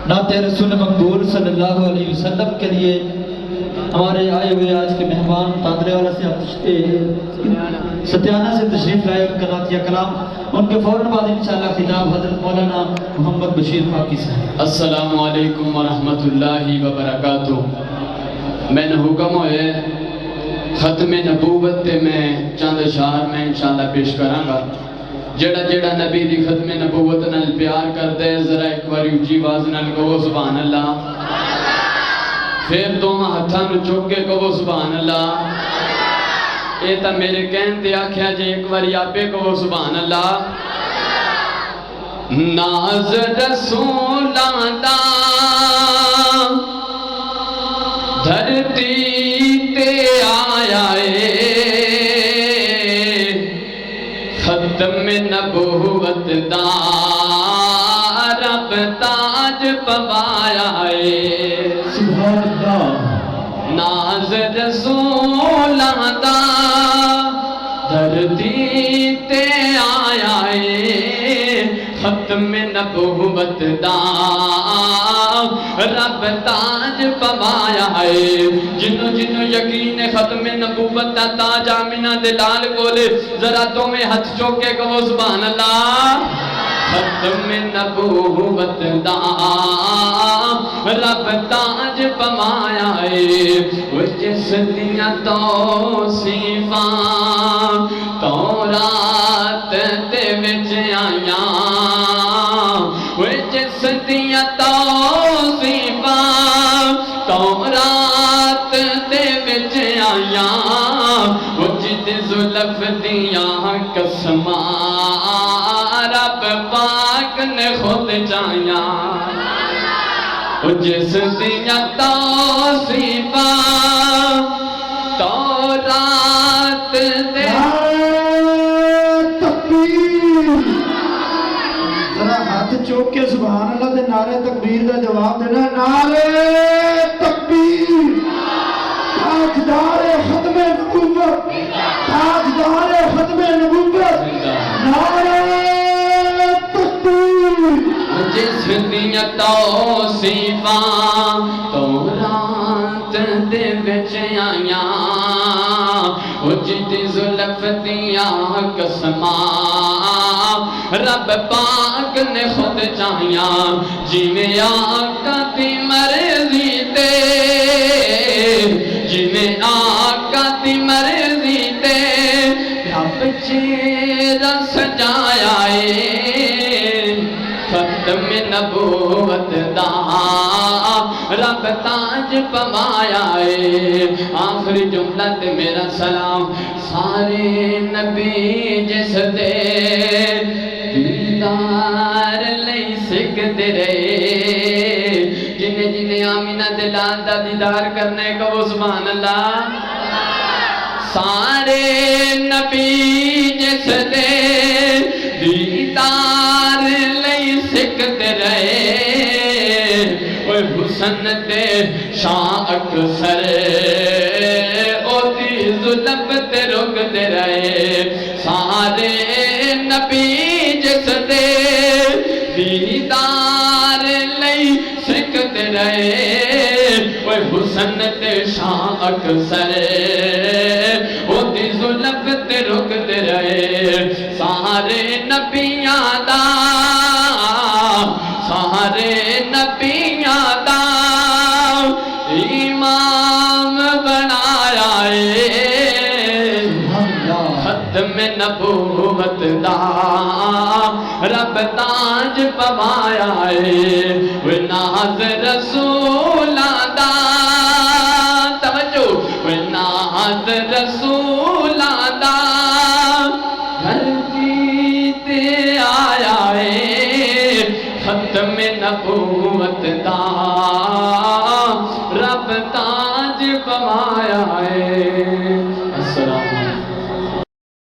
نعت رسول مقبول صلی اللہ علیہ وسلم کے لیے ہمارے آئے ہوئے آج کے مہمان تاندرے والا سے ستیانہ سے تشریف لائے ان کا نعتیہ کلام ان کے فوراً بعد انشاءاللہ خطاب حضرت مولانا محمد بشیر فاقی صاحب۔ السلام علیکم ورحمت اللہ وبرکاتہ۔ میں نے حکم ہوئے ختم نبوت تے میں چاند شہر میں انشاءاللہ پیش کروں گا۔ جڑا جڑا نبی دی ختم نبوت نال پیار کر دے ذرا ایک بار اونچی آواز نال کہو سبحان اللہ، پھر دونوں ہتھاں نوں چک کے کہو سبحان اللہ۔ اے تا میرے کہن تے آکھیا جے ایک بار آپے کہو سبحان اللہ۔ ناز رسولاں دا دھرتی تے آیا اے، ختم نبوت دا رب تاج پوایا اے۔ سبحان اللہ۔ ناز رسولاں دا دھرتی تے آیا اے، ختم نبوت دا رب تاج پوایا ہے۔ جنو جنو یقین ختم نبوت دا تاج آمینہ دلال کولے ذرا تو میں ہاتھ چوکے کہو سبحان اللہ۔ ختم نبوت دا رب تاج پوایا ہے، وہ جس دیاں توصیفاں تورات دے وچ آیاں، وہ جس دیاں توصیفاں تورات دے وچ آیاں، وہ جد زلف دیاں قسماں رب پاک نے خود جایاں، وہ جس دیاں توصیفاں تورات دے چوک کے سبحان اللہ دے نعرے تکبیر دا جواب دینا۔ نعرے تکبیر، تاجدار ختم نبوت، تاجدار ختم نبوت، نعرے تکبیر۔ جس دیاں توصیفاں تورات دے وچ آیاں، وہ جد زلف دیاں قسماں رب پاک نے خود چاہیاں، جیویں آقا دی مرضی تے، جیویں آقا دی مرضی تے رب چہرہ سجایا اے، ختم نبوت دا رب تاج پوایا اے۔ آخری جملہ تے میرا سلام سارے نبی جس دے دیدار لئی سکتے رہے، جنہیں جنہیں آمینہ دلال دا دیدار کرنے کا وہ سبحان اللہ۔ سارے نبی جس دے دیدار لئی سکتے رہے، وہ حسن تے شاہ اکثر او دی ظلم تے رکتے رہے، سارے نبی جس دے دیدار لئی سکتے رہے، وہ حسن تے شاہ اکثر او دی ظلم تے رکتے رہے، سارے نبیاں دا سارے نبیاں دا امام بنایا اے، ختم نبوت دا رب تاج پوایا اے، وہ ناز رسولاں دا توجہ، وہ ناز رسولاں دا دھرتی تے آیا اے، ختم نبوت دا رب تاج پوایا اے۔